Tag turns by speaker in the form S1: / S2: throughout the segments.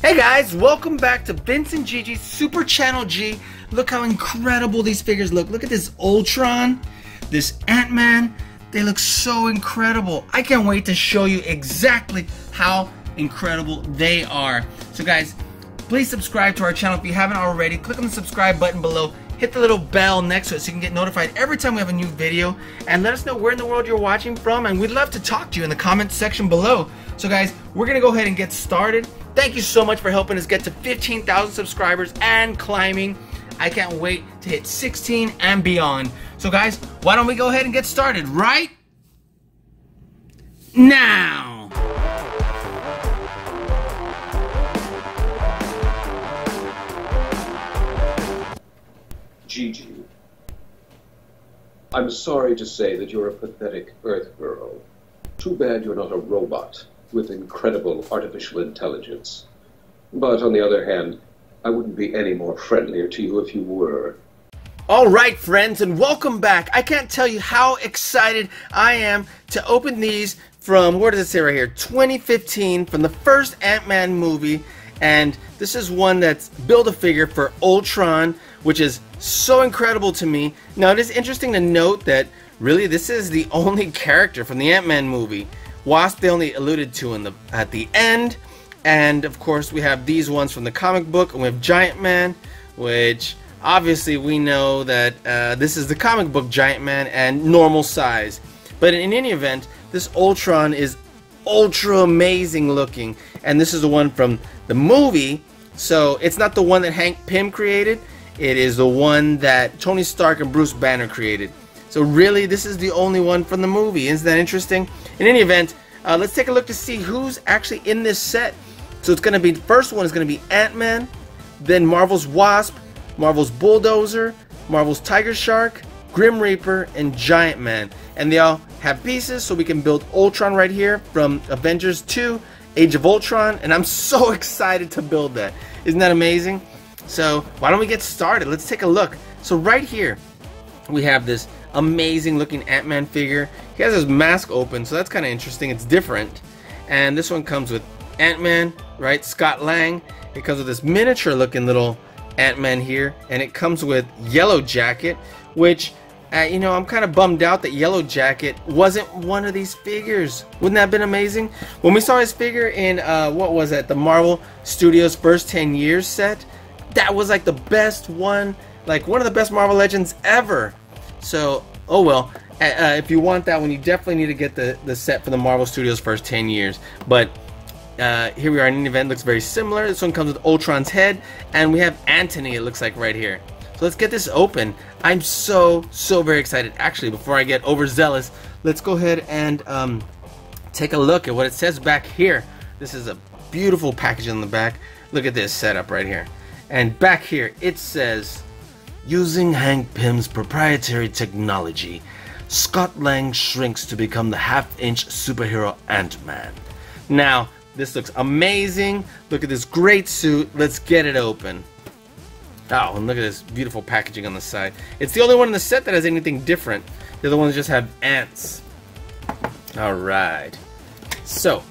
S1: Hey guys, welcome back to Vince and Gigi's Super Channel G. Look how incredible these figures look. Look at this Ultron, this Ant-Man. They look so incredible. I can't wait to show you exactly how incredible they are. So guys, please subscribe to our channel if you haven't already. Click on the subscribe button below. Hit the little bell next to it so you can get notified every time we have a new video. And let us know where in the world you're watching from. And we'd love to talk to you in the comments section below. So guys, we're going to go ahead and get started. Thank you so much for helping us get to 15,000 subscribers and climbing. I can't wait to hit 16 and beyond. So guys, why don't we go ahead and get started right now?
S2: Gigi, I'm sorry to say that you're a pathetic Earth girl. Too bad you're not a robot with incredible artificial intelligence. But on the other hand, I wouldn't be any more friendlier to you if you were.
S1: Alright friends, and welcome back. I can't tell you how excited I am to open these from, where does it say right here, 2015, from the first Ant-Man movie. And this is one that's Build-a-Figure for Ultron, which is so incredible to me. Now it is interesting to note that really this is the only character from the Ant-Man movie. Wasp they only alluded to at the end, and of course we have these ones from the comic book, and we have Giant Man, which obviously we know that this is the comic book Giant Man and normal size. But in any event, this Ultron is ultra amazing looking, and this is the one from the movie, so it's not the one that Hank Pym created. It is the one that Tony Stark and Bruce Banner created. So really, this is the only one from the movie. Isn't that interesting? In any event, let's take a look to see who's actually in this set. So it's going to be, the first one is going to be Ant-Man, then Marvel's Wasp, Marvel's Bulldozer, Marvel's Tigershark, Grim Reaper, and Giant Man. And they all have pieces, so we can build Ultron right here from Avengers 2, Age of Ultron. And I'm so excited to build that. Isn't that amazing? So why don't we get started? Let's take a look. So right here, we have this amazing looking Ant-Man figure. He has his mask open, so that's kind of interesting. It's different. And this one comes with Ant-Man, right? Scott Lang. It comes with this miniature looking little Ant-Man here, and it comes with Yellow Jacket, which you know, I'm kind of bummed out that Yellow Jacket wasn't one of these figures. Wouldn't that have been amazing? When we saw his figure in what was it, the Marvel Studios First 10 Years set, that was like the best one, like one of the best Marvel Legends ever. So, oh well, if you want that one, you definitely need to get the set for the Marvel Studios First 10 Years. But here we are in an event, looks very similar. This one comes with Ultron's head, and we have Anthony, it looks like right here. So let's get this open. I'm so very excited. Actually, before I get overzealous, let's go ahead and take a look at what it says back here. This is a beautiful package on the back. Look at this setup right here. And back here, it says, using Hank Pym's proprietary technology, Scott Lang shrinks to become the half-inch superhero Ant-Man. Now, this looks amazing. Look at this great suit. Let's get it open. Oh, and look at this beautiful packaging on the side. It's the only one in the set that has anything different. The other ones just have ants. Alright. So,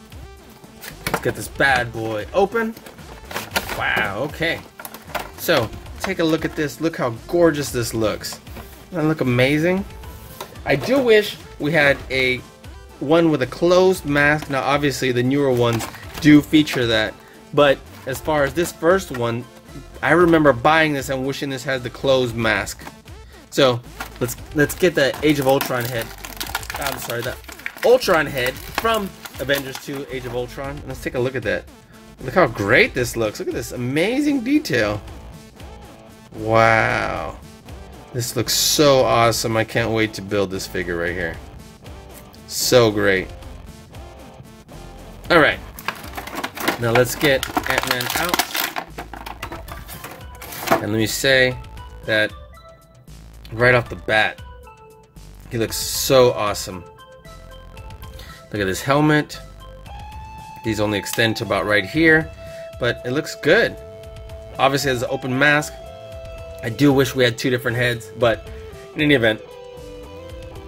S1: let's get this bad boy open. Wow, okay. So, take a look at this. Look how gorgeous this looks. Doesn't that look amazing? I do wish we had a one with a closed mask. Now, obviously, the newer ones do feature that. But as far as this first one, I remember buying this and wishing this had the closed mask. So, let's get the Age of Ultron head. I'm sorry, the Ultron head from Avengers 2, Age of Ultron. And let's take a look at that. Look how great this looks. Look at this amazing detail. Wow, this looks so awesome. I can't wait to build this figure right here. So great. Alright, now let's get Ant-Man out. And let me say that right off the bat, he looks so awesome. Look at this helmet. These only extend to about right here, but it looks good. Obviously it has an open mask. I do wish we had two different heads, but in any event,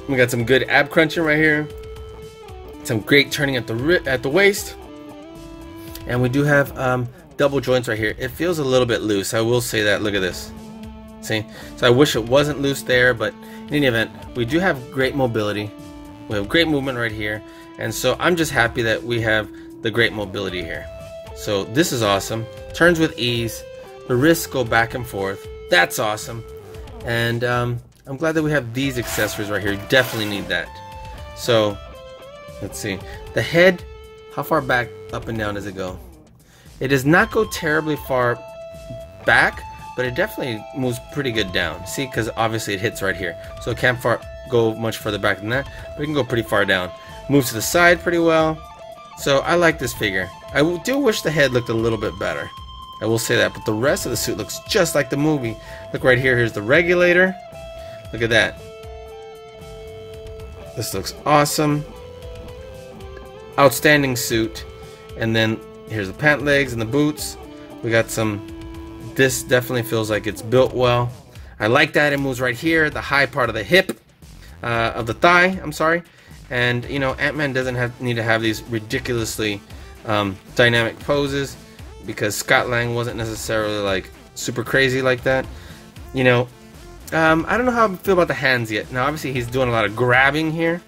S1: we got some good ab crunching right here, some great turning at the waist, and we do have double joints right here, it feels a little bit loose. I will say that. Look at this. See? So I wish it wasn't loose there, but in any event, we do have great mobility. We have great movement right here. And so I'm just happy that we have the great mobility here. So this is awesome. Turns with ease. The wrists go back and forth. That's awesome. And I'm glad that we have these accessories right here. Definitely need that. So let's see. The head, how far back up and down does it go? It does not go terribly far back, but it definitely moves pretty good down. See, because obviously it hits right here. So it can't go much further back than that, but it can go pretty far down. Moves to the side pretty well. So I like this figure. I do wish the head looked a little bit better. I will say that, but the rest of the suit looks just like the movie. Look right here, here's the regulator. Look at that. This looks awesome. Outstanding suit. And then here's the pant legs and the boots. We got some, this definitely feels like it's built well. I like that it moves right here, the high part of the hip, of the thigh, I'm sorry. And you know, Ant-Man doesn't need to have these ridiculously dynamic poses, because Scott Lang wasn't necessarily like super crazy like that. You know, I don't know how I feel about the hands yet. Now obviously he's doing a lot of grabbing here.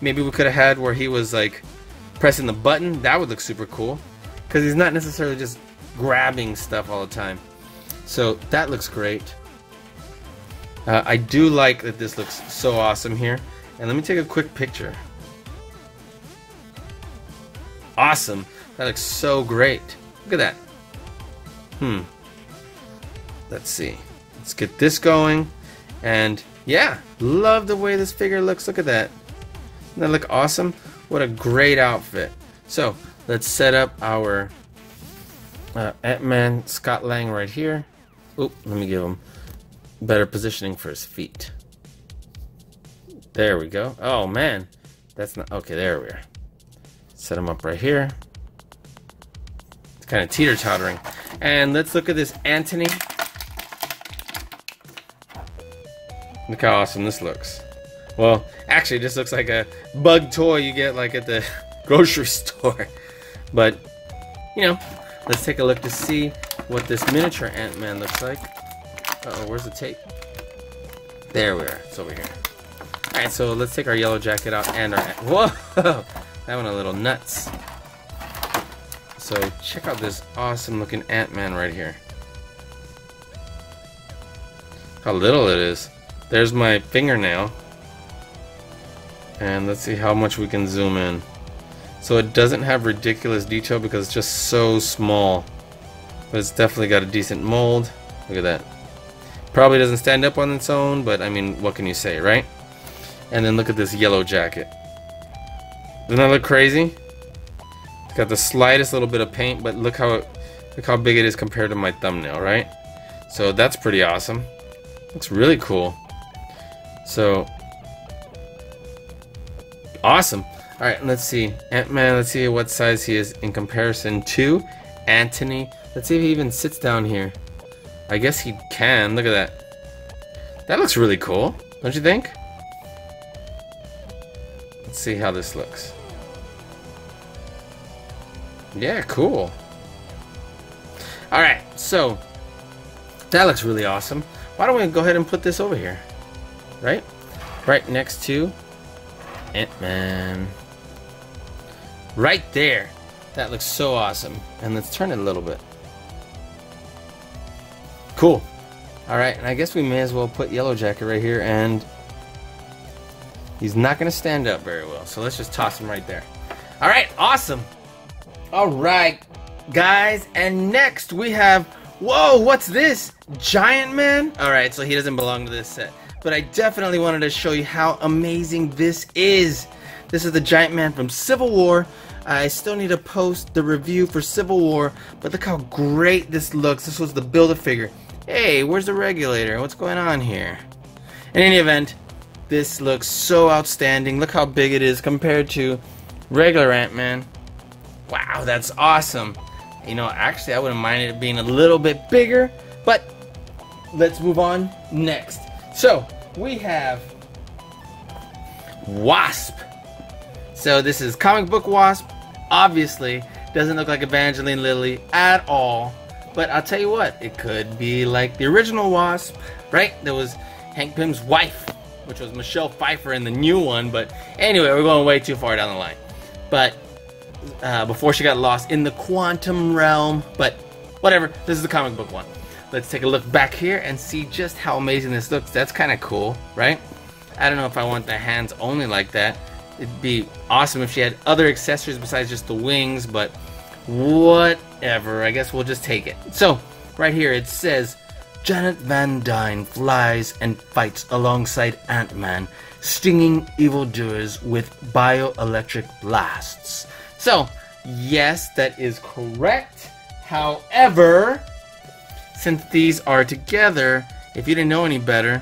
S1: Maybe we could have had where he was like pressing the button. That would look super cool, because he's not necessarily just grabbing stuff all the time. So that looks great. I do like that this looks so awesome here. And let me take a quick picture. Awesome. That looks so great. Look at that. Let's see. Let's get this going. And yeah, love the way this figure looks. Look at that. Doesn't that look awesome? What a great outfit. So let's set up our Ant-Man Scott Lang right here. Oop, let me give him better positioning for his feet. There we go. Oh man, that's not okay. There we are. Set him up right here. It's kind of teeter-tottering. And let's look at this Anthony. Look how awesome this looks. Well, actually, this looks like a bug toy you get like at the grocery store. But you know, let's take a look to see what this miniature Ant-Man looks like. Uh-oh, where's the tape? There we are. It's over here. Alright, so let's take our yellow jacket out and our... Whoa! That went a little nuts. So check out this awesome looking Ant-Man right here. How little it is. There's my fingernail. And let's see how much we can zoom in. So it doesn't have ridiculous detail because it's just so small. But it's definitely got a decent mold. Look at that. Probably doesn't stand up on its own, but I mean, what can you say, right? And then look at this yellow jacket. Doesn't that look crazy? It's got the slightest little bit of paint, but look how big it is compared to my thumbnail, right? So that's pretty awesome. Looks really cool. So awesome. All right, let's see. Ant-Man, let's see what size he is in comparison to Anthony. Let's see if he even sits down here. I guess he can. Look at that. That looks really cool, don't you think? Let's see how this looks. Yeah, cool. Alright, so that looks really awesome. Why don't we go ahead and put this over here? Right? Right next to Ant-Man. Right there. That looks so awesome. And let's turn it a little bit. Cool. Alright, and I guess we may as well put Yellow Jacket right here, and he's not going to stand up very well. So let's just toss him right there. Alright, awesome. Alright, guys, and next we have, whoa, what's this? Giant Man? Alright, so he doesn't belong to this set. But I definitely wanted to show you how amazing this is. This is the Giant Man from Civil War. I still need to post the review for Civil War, but look how great this looks. This was the Build-A-Figure. Hey, where's the regulator? What's going on here? In any event, this looks so outstanding. Look how big it is compared to regular Ant-Man. Wow, that's awesome. You know, actually, I wouldn't mind it being a little bit bigger, but let's move on next. So, we have Wasp. So this is comic book Wasp. Obviously, Doesn't look like Evangeline Lilly at all. But I'll tell you what, it could be like the original Wasp, right? There was Hank Pym's wife, which was Michelle Pfeiffer in the new one. But anyway, we're going way too far down the line. But before she got lost in the quantum realm. But whatever, this is the comic book one. Let's take a look back here and see just how amazing this looks. That's kind of cool, right? I don't know if I want the hands only like that. It'd be awesome if she had other accessories besides just the wings, but whatever. I guess we'll just take it. So, right here it says, Janet Van Dyne flies and fights alongside Ant-Man, stinging evildoers with bioelectric blasts. So, yes, that is correct. However, since these are together, if you didn't know any better,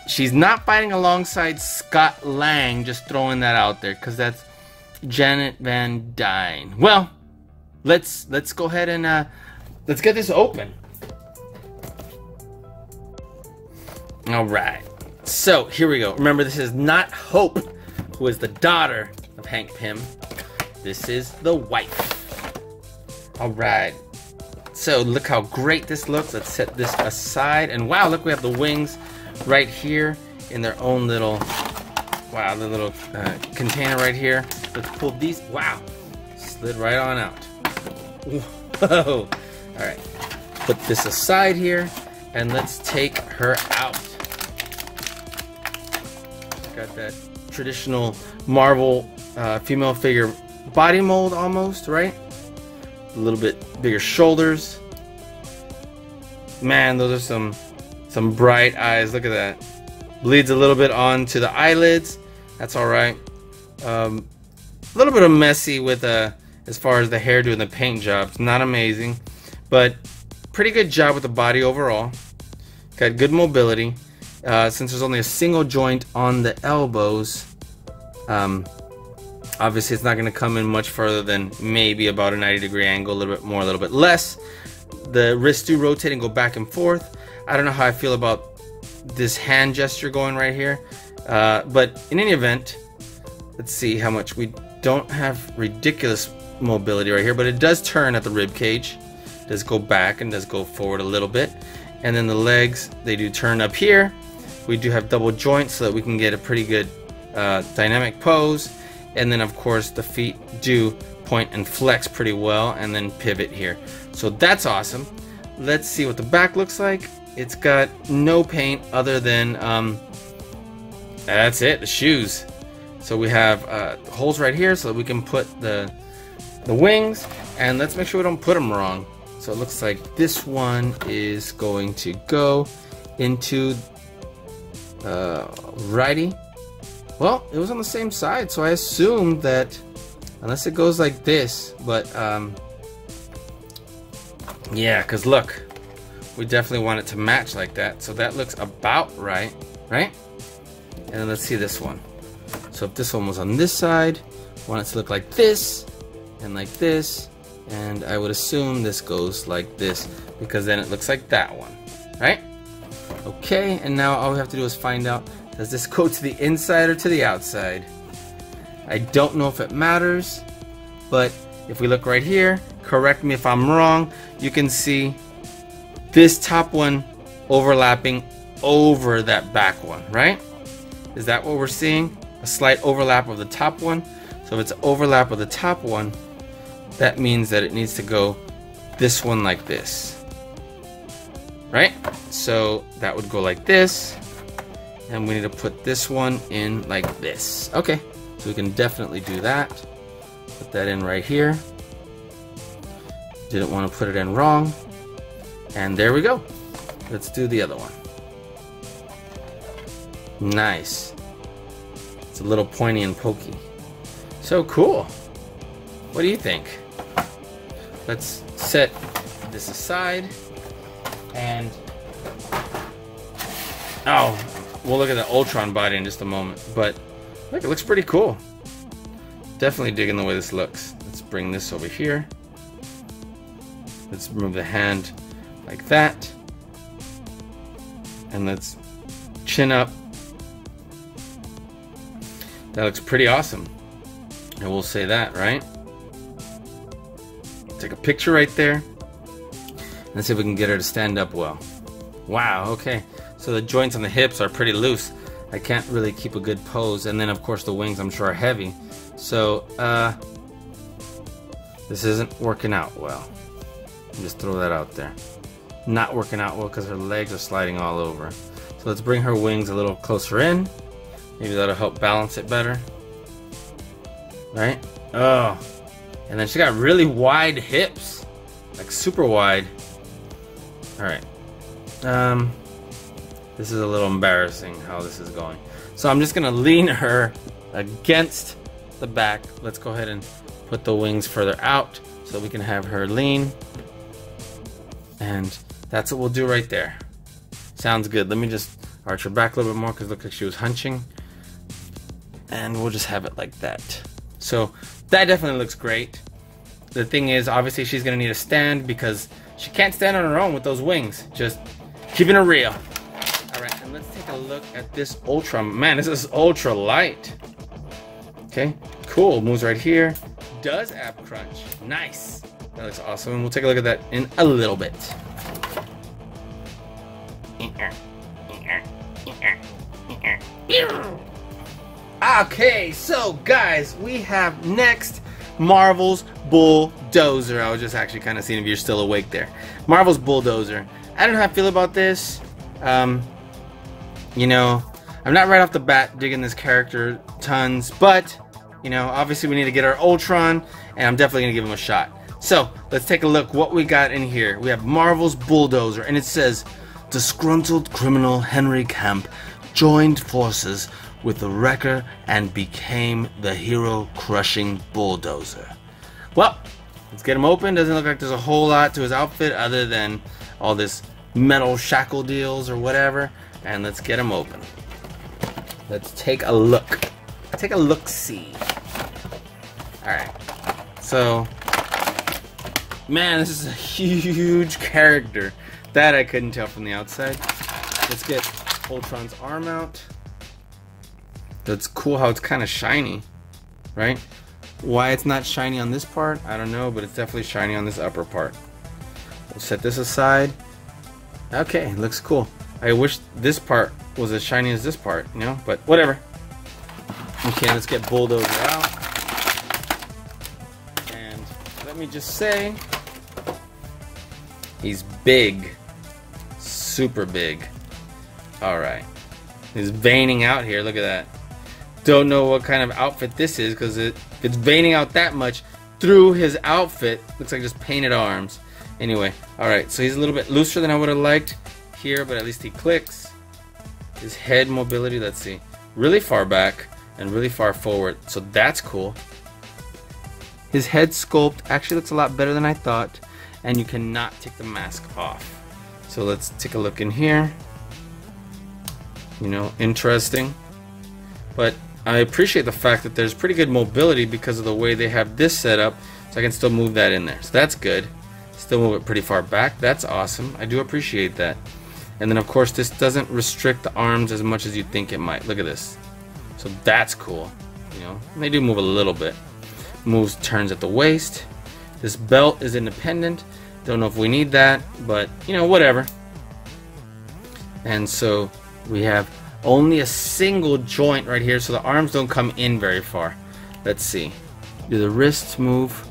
S1: she's not fighting alongside Scott Lang, just throwing that out there, because that's Janet Van Dyne. Well, let's go ahead and let's get this open. All right, so here we go. Remember, this is not Hope, who is the daughter of Hank Pym. This is the wife. All right, so look how great this looks. Let's set this aside, and wow, look, we have the wings right here in their own little, wow, the little container right here. Let's pull these, wow, slid right on out. Whoa. All right, put this aside here, and let's take her out. Got that traditional Marvel female figure body mold almost, right? A little bit bigger shoulders. Man, those are some bright eyes. Look at that. Bleeds a little bit onto the eyelids. That's all right. A little bit of messy with as far as the hairdo and the paint job. It's not amazing, but pretty good job with the body overall. Got good mobility. Since there's only a single joint on the elbows, obviously it's not going to come in much further than maybe about a 90-degree angle, a little bit more, a little bit less. The wrists do rotate and go back and forth. I don't know how I feel about this hand gesture going right here, but in any event, let's see how much. We don't have ridiculous mobility right here, but it does turn at the rib cage. It does go back and does go forward a little bit, and then the legs, they do turn up here. We do have double joints so that we can get a pretty good dynamic pose, and then of course the feet do point and flex pretty well and then pivot here. So that's awesome. Let's see what the back looks like. It's got no paint other than that's it, the shoes. So we have holes right here so that we can put the wings, and let's make sure we don't put them wrong. So it looks like this one is going to go into righty. Well, it was on the same side, so I assumed that unless it goes like this, but yeah, because look, we definitely want it to match like that, so that looks about right, right? And then let's see this one. So if this one was on this side, I want it to look like this and like this, and I would assume this goes like this because then it looks like that one, right? Okay, and now all we have to do is find out, does this go to the inside or to the outside? I don't know if it matters, but if we look right here, correct me if I'm wrong, you can see this top one overlapping over that back one, right? Is that what we're seeing? A slight overlap of the top one. So if it's an overlap of the top one, that means that it needs to go this one like this, right? So that would go like this, and we need to put this one in like this. Okay, so we can definitely do that. Put that in right here. Didn't want to put it in wrong. And there we go. Let's do the other one. Nice. It's a little pointy and pokey. So cool. What do you think? Let's set this aside, and oh, we'll look at the Ultron body in just a moment, but look, it looks pretty cool. Definitely digging the way this looks. Let's bring this over here. Let's move the hand like that, and let's chin up. That looks pretty awesome. I will say that, right? take a picture right there. Let's see if we can get her to stand up well. Wow, okay. So the joints on the hips are pretty loose. I can't really keep a good pose. And then of course the wings, I'm sure, are heavy. So this isn't working out well. Just throw that out there. Not working out well because her legs are sliding all over. So let's bring her wings a little closer in. Maybe that'll help balance it better. Right? Oh. And then she got really wide hips. Like super wide. Alright. This is a little embarrassing how this is going. So I'm just gonna lean her against the back. Let's go ahead and put the wings further out so we can have her lean. And that's what we'll do right there. Sounds good. Let me just arch her back a little bit more because it looked like she was hunching. And we'll just have it like that. So that definitely looks great. The thing is, obviously she's gonna need a stand because she can't stand on her own with those wings. Just keeping it real. Alright, and let's take a look at this Ultron. Man, this is ultra light. Okay, cool. Moves right here. Does ab crunch. Nice. That looks awesome. And we'll take a look at that in a little bit. Okay, so guys, we have next Marvel's Bulldozer. I was just actually kind of seeing if you're still awake there. Marvel's Bulldozer. I don't know how I feel about this. You know, I'm not right off the bat digging this character tons, but you know, obviously we need to get our Ultron, and I'm definitely gonna give him a shot. So let's take a look what we got in here. We have Marvel's Bulldozer, and it says, disgruntled criminal Henry Kemp joined forces with the Wrecker and became the hero-crushing Bulldozer. Well, let's get him open. Doesn't look like there's a whole lot to his outfit other than all this metal shackle deals or whatever. And let's get him open. Let's take a look. Take a look-see. Alright. So, man, this is a huge character. That I couldn't tell from the outside. Let's get Ultron's arm out. That's cool how it's kind of shiny, right? Why it's not shiny on this part, I don't know, but it's definitely shiny on this upper part. We'll set this aside. Okay, looks cool. I wish this part was as shiny as this part, you know, but whatever. Okay, let's get Bulldozer out. And let me just say, he's big. Super big. Alright. He's veining out here, look at that. Don't know what kind of outfit this is because it's veining out that much through his outfit. Looks like just painted arms. Anyway, alright, so he's a little bit looser than I would have liked here, but at least he clicks. His head mobility, let's see, really far back and really far forward, so that's cool. His head sculpt actually looks a lot better than I thought, and you cannot take the mask off. So let's take a look in here. You know, interesting. But I appreciate the fact that there's pretty good mobility because of the way they have this set up, so I can still move that in there. So that's good. Still move it pretty far back. That's awesome. I do appreciate that. And then of course this doesn't restrict the arms as much as you think it might. Look at this. So that's cool. You know, and they do move a little bit. Moves, turns at the waist. This belt is independent. Don't know if we need that, but you know, whatever. And so we have only a single joint right here, so the arms don't come in very far. Let's see. Do the wrists move?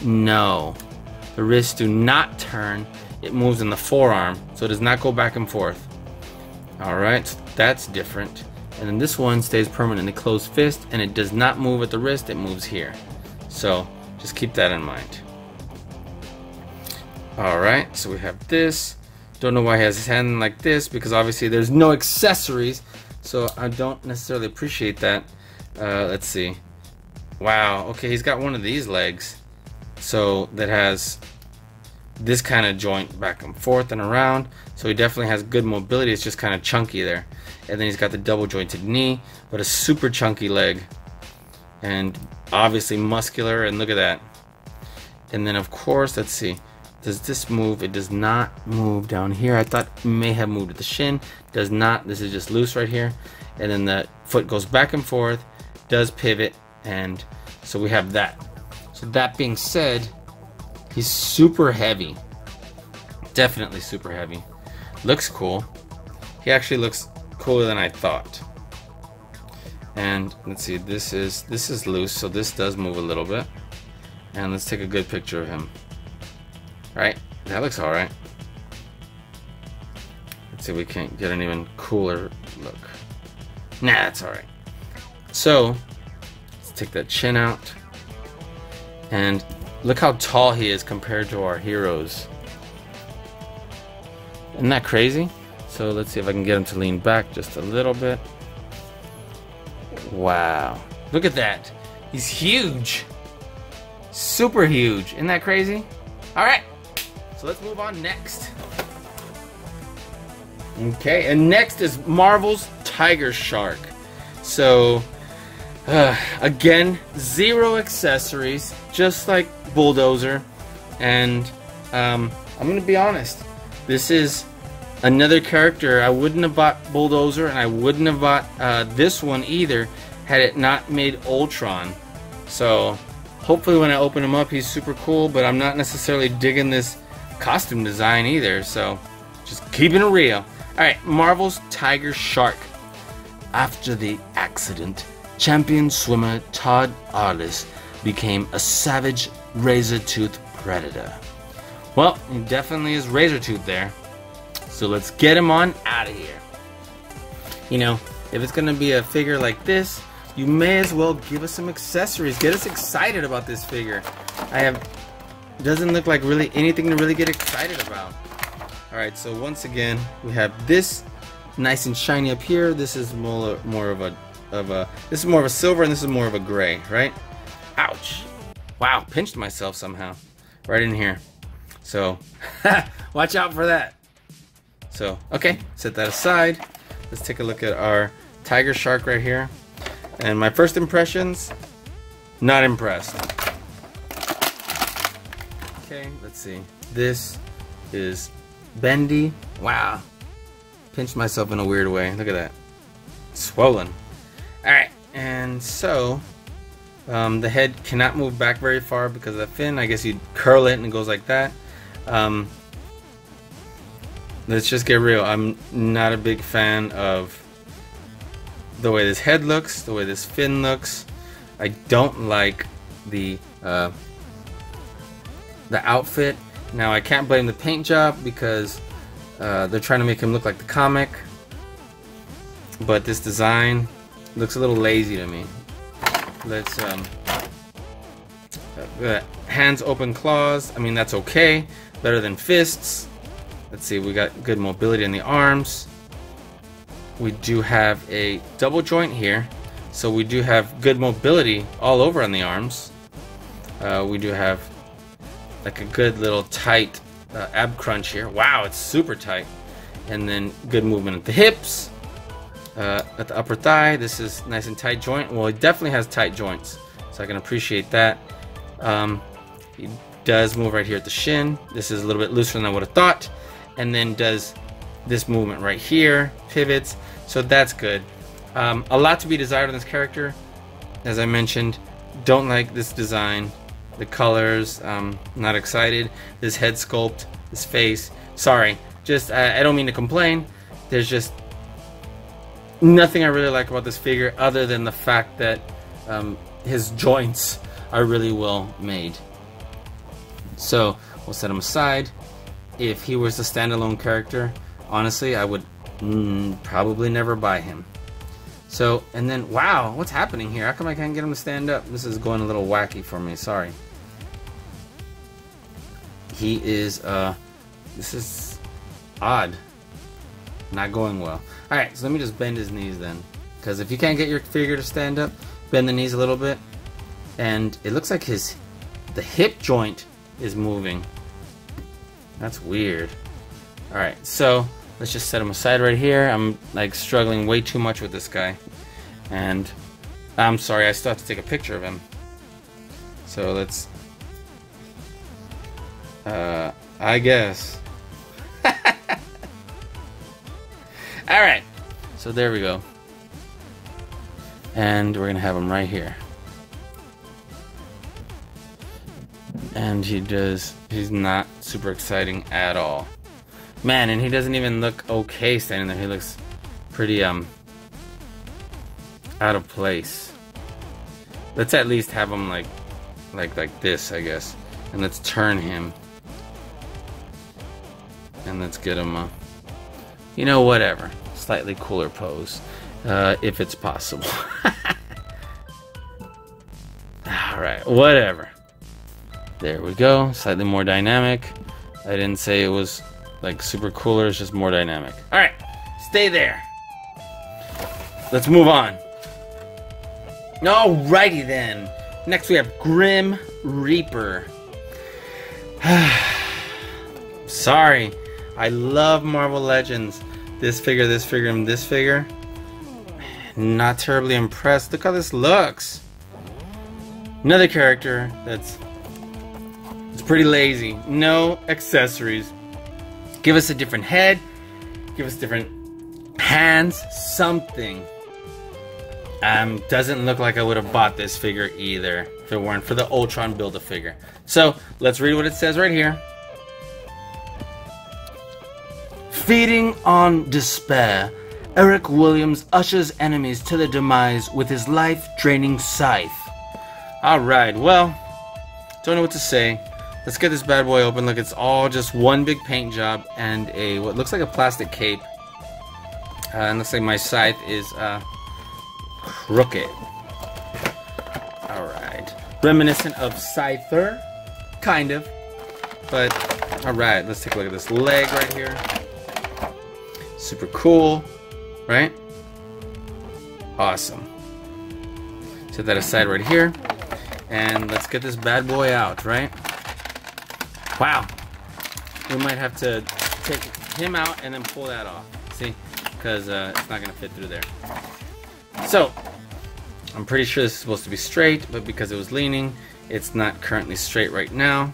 S1: No. The wrists do not turn. It moves in the forearm, so it does not go back and forth. Alright, so that's different. And then this one stays permanently closed fist, and it does not move at the wrist, it moves here. So just keep that in mind. Alright, so we have this. Don't know why he has his hand like this, because obviously there's no accessories, so I don't necessarily appreciate that. Let's see. Wow, okay, he's got one of these legs, so that has this kind of joint back and forth and around, so he definitely has good mobility. It's just kind of chunky there. And then he's got the double jointed knee, but a super chunky leg, and obviously muscular, and look at that. And then of course, let's see, does this move? It does not move down here. I thought it may have moved at the shin. Does not. This is just loose right here. And then the foot goes back and forth, does pivot, and so we have that. So that being said, He's super heavy. Definitely super heavy. Looks cool. He actually looks cooler than I thought. And let's see, this is loose, so this does move a little bit. And let's take a good picture of him. Right, that looks alright. Let's see if we can't get an even cooler look. Nah, that's alright. So, let's take that chin out. And look how tall he is compared to our heroes. Isn't that crazy? So let's see if I can get him to lean back just a little bit. Wow. Look at that. He's huge. Super huge. Isn't that crazy? Alright. So let's move on next. Okay, and next is Marvel's Tigershark. So, again, 0 accessories, just like Bulldozer. And I'm gonna be honest, this is another character. I wouldn't have bought Bulldozer, and I wouldn't have bought this one either had it not made Ultron. So hopefully when I open him up, he's super cool, but I'm not necessarily digging this costume design either, so just keeping it real. Alright, Marvel's Tigershark. After the accident, champion swimmer Todd Arliss became a savage razor-toothed predator. Well, he definitely is razor-toothed there. So let's get him on out of here. You know, if it's gonna be a figure like this, you may as well give us some accessories. Get us excited about this figure. Doesn't look like really anything to really get excited about. Alright, so once again, we have this nice and shiny up here. This is more of a silver, and this is more of a gray, right? Ouch. Wow, pinched myself somehow. Right in here. So, watch out for that. So, okay, set that aside. Let's take a look at our Tigershark right here. And my first impressions, not impressed. Okay, let's see. This is bendy. Wow. Pinched myself in a weird way. Look at that. Swollen. Alright, and so the head cannot move back very far because of the fin. I guess you'd curl it and it goes like that. Let's just get real. I'm not a big fan of the way this head looks, the way this fin looks. I don't like the outfit. Now I can't blame the paint job because they're trying to make him look like the comic, but this design looks a little lazy to me. Let's hands, open claws. I mean, that's okay, better than fists. Let's see, we got good mobility in the arms. We do have a double joint here, so we do have good mobility all over on the arms. We do have like a good little tight ab crunch here. Wow, it's super tight. And then good movement at the hips, at the upper thigh. This is nice and tight joint. Well, it definitely has tight joints, so I can appreciate that. He does move right here at the shin. This is a little bit looser than I would have thought. And then does this movement right here, pivots, so that's good. A lot to be desired on this character. As I mentioned, don't like this design, the colors, not excited. This head sculpt, this face, sorry, just I don't mean to complain. There's just nothing I really like about this figure other than the fact that his joints are really well made. So we'll set him aside. If he was a standalone character, honestly, I would probably never buy him. So, and then, wow, what's happening here? How come I can't get him to stand up? This is going a little wacky for me, sorry. He is, this is odd. Not going well. Alright, so let me just bend his knees then. Because if you can't get your figure to stand up, bend the knees a little bit. And it looks like the hip joint is moving. That's weird. Alright, so let's just set him aside right here. I'm like struggling way too much with this guy. And I'm sorry, I still have to take a picture of him. So let's I guess. Alright, so there we go. And we're gonna have him right here. And he's not super exciting at all. Man, and he doesn't even look okay standing there. He looks pretty out of place. Let's at least have him like this, I guess. And let's turn him. And let's get him you know, whatever. Slightly cooler pose. If it's possible. Alright, whatever. There we go. Slightly more dynamic. I didn't say it was like super cooler, it's just more dynamic. Alright, stay there. Let's move on. Alrighty then. Next we have Grim Reaper. Sorry. I love Marvel Legends. This figure, and this figure. Not terribly impressed. Look how this looks. Another character that's pretty lazy. No accessories. Give us a different head. Give us different hands. Something. Doesn't look like I would have bought this figure either if it weren't for the Ultron Build-a-Figure. So, let's read what it says right here. Feeding on despair, Eric Williams ushers enemies to their demise with his life-draining scythe. Alright, well, don't know what to say. Let's get this bad boy open. Look, it's all just one big paint job and a what looks like a plastic cape. And looks like my scythe is crooked. Alright. Reminiscent of Scyther. Kind of. But, alright, let's take a look at this leg right here. Super cool. Right? Awesome. Set that aside right here. And let's get this bad boy out, right? Wow. We might have to take him out and then pull that off. See? Because it's not going to fit through there. So, I'm pretty sure this is supposed to be straight, but because it was leaning, it's not currently straight right now.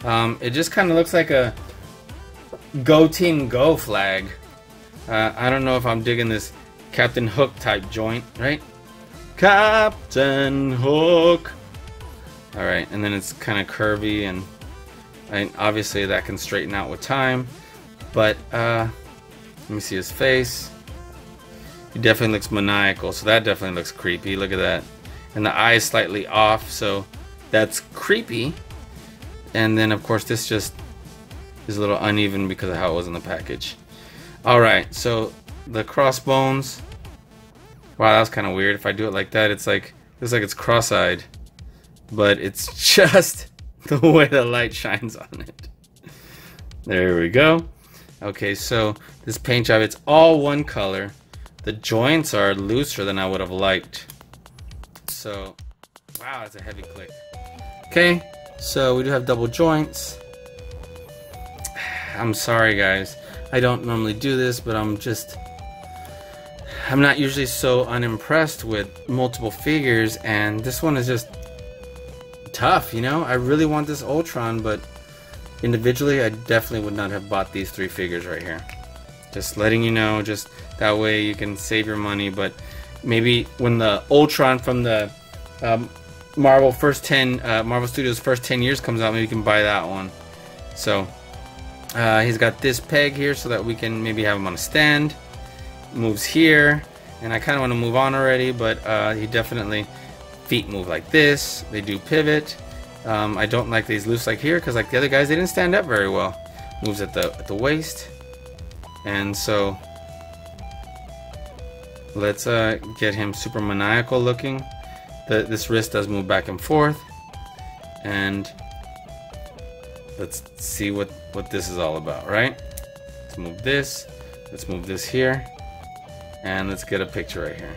S1: It just kind of looks like a Go Team Go flag. I don't know if I'm digging this Captain Hook type joint, right? Captain Hook! Alright, and then it's kind of curvy, and obviously that can straighten out with time. But, let me see his face. He definitely looks maniacal, so that definitely looks creepy. Look at that. And the eye is slightly off, so that's creepy. And then, of course, this just is a little uneven because of how it was in the package. Alright, so the crossbones. Wow, that was kind of weird. If I do it like that, it's like, looks like it's cross-eyed. But it's just the way the light shines on it. There we go. Okay, so this paint job, it's all one color. The joints are looser than I would have liked. So, wow, that's a heavy click. Okay, so we do have double joints. I'm sorry, guys. I don't normally do this, but I'm not usually so unimpressed with multiple figures, and this one is just tough, you know? I really want this Ultron, but individually, I definitely would not have bought these three figures right here. Just letting you know, just that way you can save your money, but maybe when the Ultron from the Marvel Studios first 10 years comes out, maybe you can buy that one. So, he's got this peg here so that we can maybe have him on a stand. Moves here, and I kind of want to move on already, but he definitely, feet move like this. They do pivot. I don't like these loose like here, because like the other guys, they didn't stand up very well. Moves at the waist. And so let's get him super maniacal looking. This wrist does move back and forth, and let's see what this is all about, right? Let's move this. Let's move this here, and let's get a picture right here.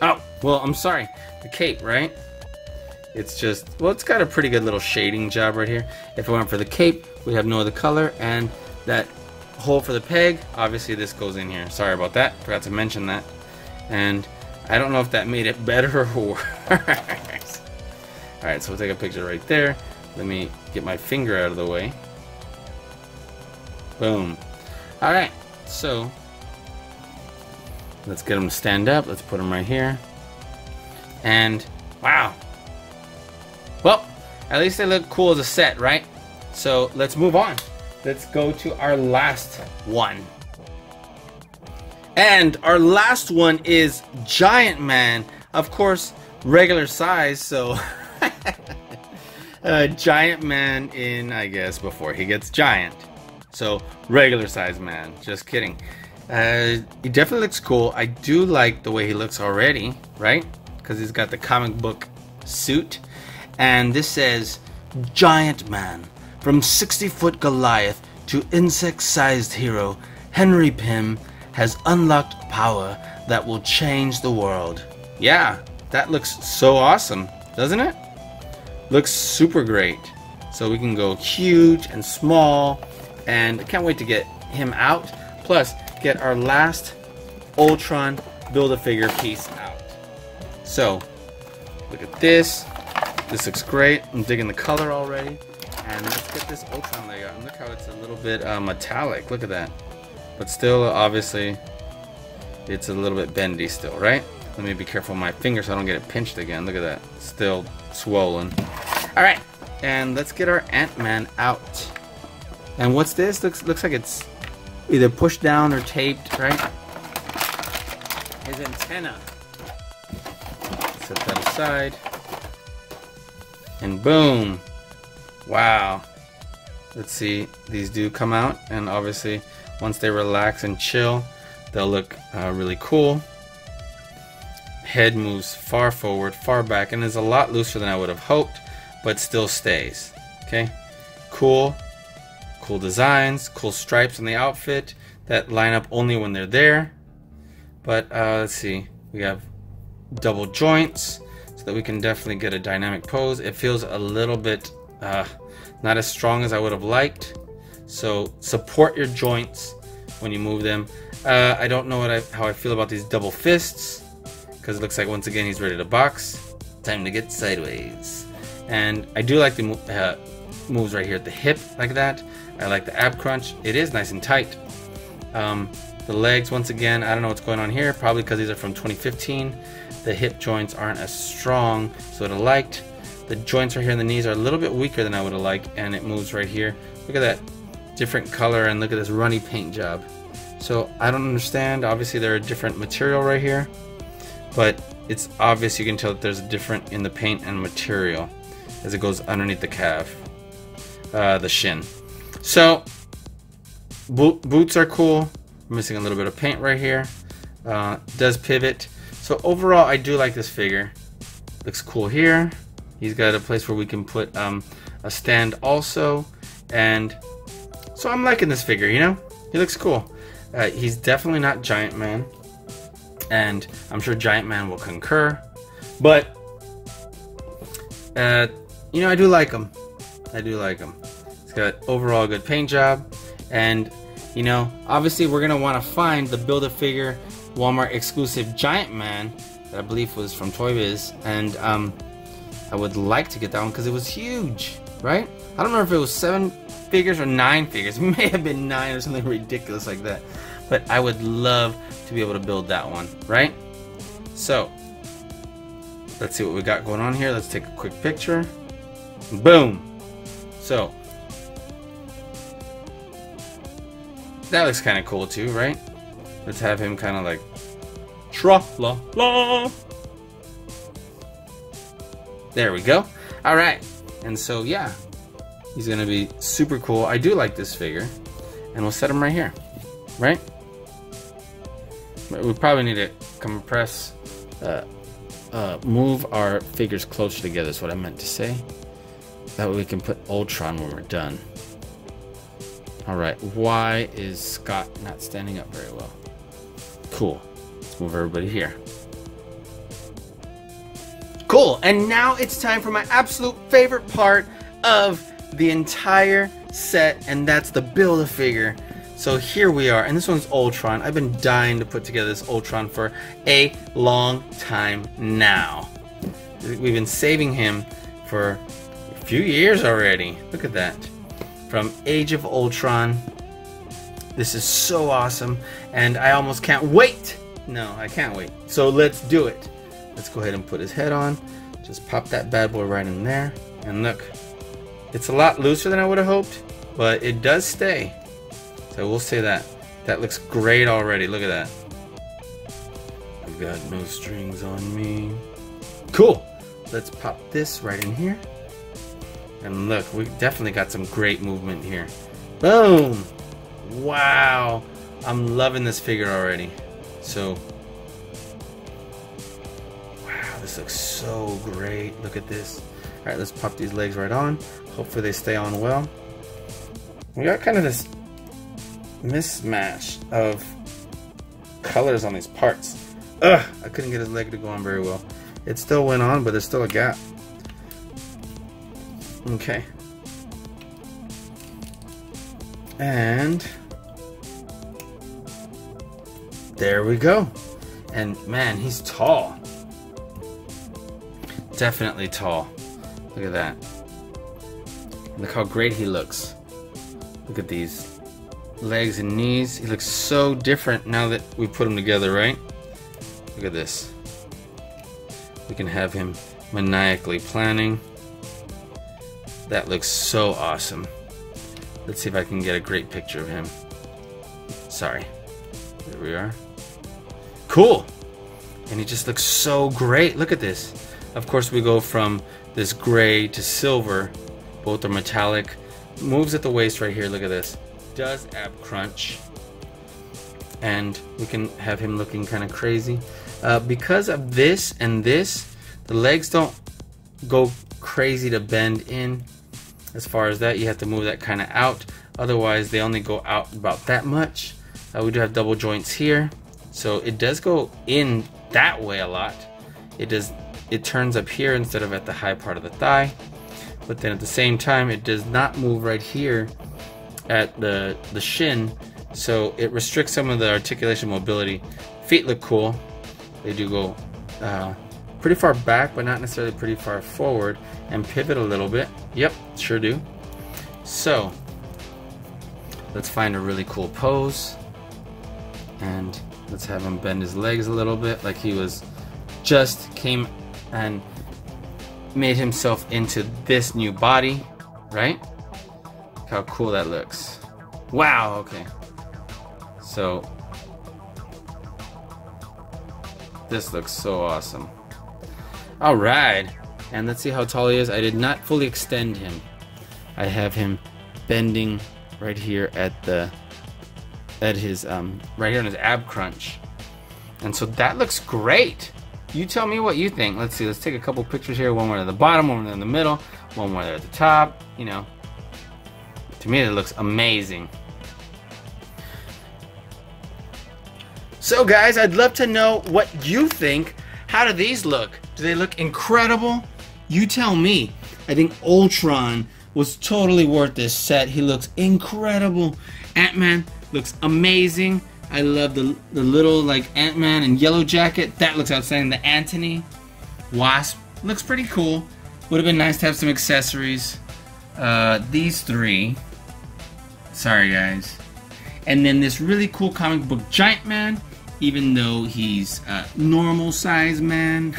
S1: Oh, well, I'm sorry. The cape, right? It's just, well, it's got a pretty good little shading job right here. If it weren't for the cape, we have no other color, and that hole for the peg, obviously this goes in here. Sorry about that, forgot to mention that. And I don't know if that made it better or worse. Alright, so we'll take a picture right there. Let me get my finger out of the way. Boom. Alright, so let's get him to stand up. Let's put him right here. And wow. Well, At least they look cool as a set, right? So let's move on. Let's go to our last one. And our last one is Giant Man. Of course, regular size, so Giant Man in, I guess, before he gets giant. So regular size man, just kidding. He definitely looks cool. I do like the way he looks already, right? Because he's got the comic book suit. And this says, Giant Man, from 60-foot Goliath to insect-sized hero, Henry Pym has unlocked power that will change the world. Yeah, that looks so awesome, doesn't it? Looks super great. So we can go huge and small, and I can't wait to get him out. Plus, get our last Ultron Build-A-Figure piece out. So, look at this. This looks great. I'm digging the color already. And let's get this Ultron layout. And look how it's a little bit metallic. Look at that. But still, obviously, it's a little bit bendy still, right? Let me be careful with my finger so I don't get it pinched again. Look at that. Still swollen. Alright. And let's get our Ant-Man out. And what's this? Looks like it's either pushed down or taped, right? His antenna. Set that aside. And boom. Wow. Let's see. These do come out, and obviously once they relax and chill, they'll look really cool. Head moves far forward, far back, and is a lot looser than I would have hoped, but still stays. Okay? Cool. Cool designs, cool stripes on the outfit that line up only when they're there. But let's see, we have double joints so that we can definitely get a dynamic pose. It feels a little bit not as strong as I would have liked, so support your joints when you move them. I don't know how I feel about these double fists, because it looks like once again he's ready to box. Time to get sideways. And I do like the moves right here at the hip like that. I like the ab crunch. It is nice and tight. The legs, once again, I don't know what's going on here. Probably because these are from 2015. The hip joints aren't as strong, so I'd have liked. The joints right here in the knees are a little bit weaker than I would have liked, and it moves right here. Look at that different color, and look at this runny paint job. So I don't understand. Obviously, they're a different material right here, but it's obvious you can tell that there's a difference in the paint and material as it goes underneath the calf, the shin. So boots are cool. I'm missing a little bit of paint right here. Does pivot. So overall, I do like this figure. Looks cool here. He's got a place where we can put a stand also, and so I'm liking this figure. You know, he looks cool. He's definitely not Giant Man, and I'm sure Giant Man will concur. But you know, I do like him. I do like him. It's got overall good paint job, and you know, obviously we're gonna want to find the Build-A-Figure Walmart exclusive Giant Man that I believe was from Toy Biz, and I would like to get that one because it was huge, right? I don't remember if it was 7 figures or 9 figures. It may have been 9 or something ridiculous like that, but I would love to be able to build that one, right? So let's see what we got going on here. Let's take a quick picture. Boom. So that looks kind of cool too, right? Let's have him kind of like tra-la-la. There we go. All right, and so yeah, he's gonna be super cool. I do like this figure, and we'll set him right here, right? We probably need to compress, move our figures closer together is what I meant to say. That way we can put Ultron when we're done. All right, why is Scott not standing up very well? Cool, let's move everybody here. Cool, and now it's time for my absolute favorite part of the entire set, and that's the Build-A-Figure. So here we are, and this one's Ultron. I've been dying to put together this Ultron for a long time now. We've been saving him for a few years already. Look at that. From Age of Ultron. This is so awesome, and I almost can't wait. No, I can't wait. So let's do it. Let's go ahead and put his head on. Just pop that bad boy right in there. And look, It's a lot looser than I would have hoped, but it does stay. So we'll say that. That looks great already. Look at that. I've got no strings on me. Cool. Let's pop this right in here. And look, we definitely got some great movement here. Boom! Wow! I'm loving this figure already. So, wow, this looks so great. Look at this. Alright, let's pop these legs right on. Hopefully they stay on well. We got kind of this mismatch of colors on these parts. Ugh! I couldn't get his leg to go on very well. It still went on, but there's still a gap. Okay. And there we go. And man, he's tall. Definitely tall. Look at that. Look how great he looks. Look at these legs and knees. He looks so different now that we put him together, right? Look at this. We can have him maniacally planning. That looks so awesome. Let's see if I can get a great picture of him. Sorry. There we are. Cool! And he just looks so great. Look at this. Of course, we go from this gray to silver. Both are metallic. Moves at the waist right here. Look at this. Does ab crunch. And we can have him looking kind of crazy. Because of this and this, the legs don't go crazy to bend in. As far as that, you have to move that kind of out. Otherwise, they only go out about that much. We do have double joints here. So it does go in that way a lot. It turns up here instead of at the high part of the thigh. But then at the same time, it does not move right here at the shin. So it restricts some of the articulation mobility. Feet look cool. They do go pretty far back, but not necessarily pretty far forward, and pivot a little bit. Yep, sure do. So let's find a really cool pose, and let's have him bend his legs a little bit, like he was just came and made himself into this new body, right? Look how cool that looks. Wow, okay. So this looks so awesome. Alright, and let's see how tall he is. I did not fully extend him. I have him bending right here at his right here on his ab crunch. And so that looks great. You tell me what you think. Let's see, let's take a couple pictures here. One more at the bottom, one more in the middle, one more there at the top. You know, to me it looks amazing. So guys, I'd love to know what you think. How do these look? Do they look incredible? You tell me. I think Ultron was totally worth this set. He looks incredible. Ant-Man looks amazing. I love the little like Ant-Man and Yellow Jacket. That looks outstanding. The Antony Wasp looks pretty cool. Would have been nice to have some accessories. These three. Sorry guys. And then this really cool comic book Giant Man. Even though he's a normal size man.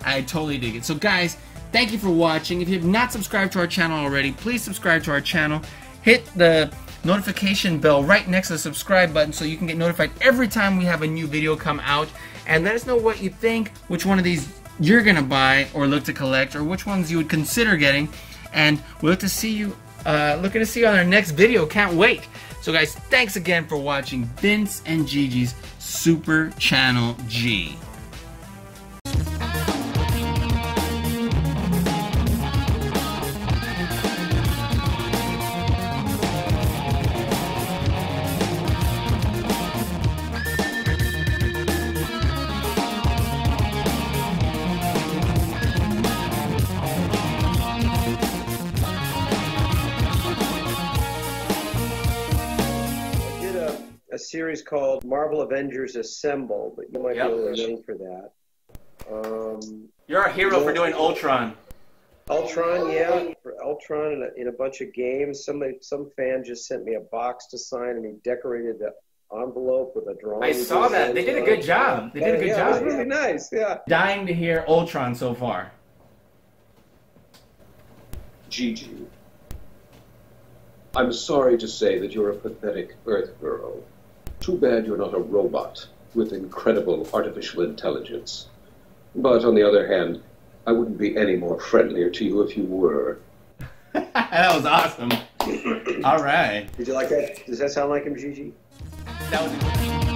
S1: I totally dig it. So guys, thank you for watching. If you have not subscribed to our channel already, please subscribe to our channel. Hit the notification bell right next to the subscribe button so you can get notified every time we have a new video come out. And let us know what you think, which one of these you're gonna buy or look to collect, or which ones you would consider getting. And we'll look to see you looking to see you on our next video. Can't wait. So guys, thanks again for watching Vince and Gigi's Super Channel G.
S3: A series called Marvel Avengers Assemble, but you might be able to name for that.
S1: You're a hero for doing Ultron.
S3: Ultron, yeah, for Ultron in a bunch of games. Some fan just sent me a box to sign, and he decorated the envelope with a drawing.
S1: I saw that. They did a good job. They did a good job.
S3: It was really nice. Yeah.
S1: Dying to hear Ultron so far.
S2: Gigi. I'm sorry to say that you're a pathetic Earth girl. Too bad you're not a robot with incredible artificial intelligence. But on the other hand, I wouldn't be any more friendlier to you if you were.
S1: That was awesome. All right.
S3: Did you like that? Does that sound like him, Gigi?
S1: That was